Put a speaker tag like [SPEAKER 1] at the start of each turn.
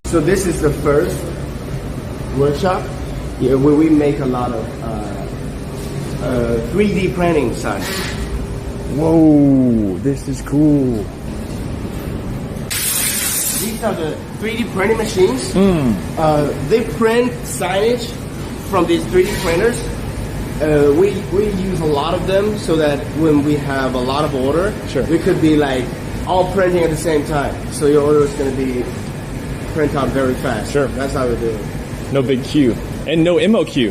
[SPEAKER 1] So this is the first workshop where we make a lot of 3D printing signs.
[SPEAKER 2] Whoa, this is cool.
[SPEAKER 1] These are the 3D printing machines. They print signage from these 3D printers. We use a lot of them so that when we have a lot of order,
[SPEAKER 2] Sure.
[SPEAKER 1] we could be like all printing at the same time. So your order is going to be print out very fast.
[SPEAKER 2] Sure.
[SPEAKER 1] That's how we do it.
[SPEAKER 2] No big queue. And no MOQ.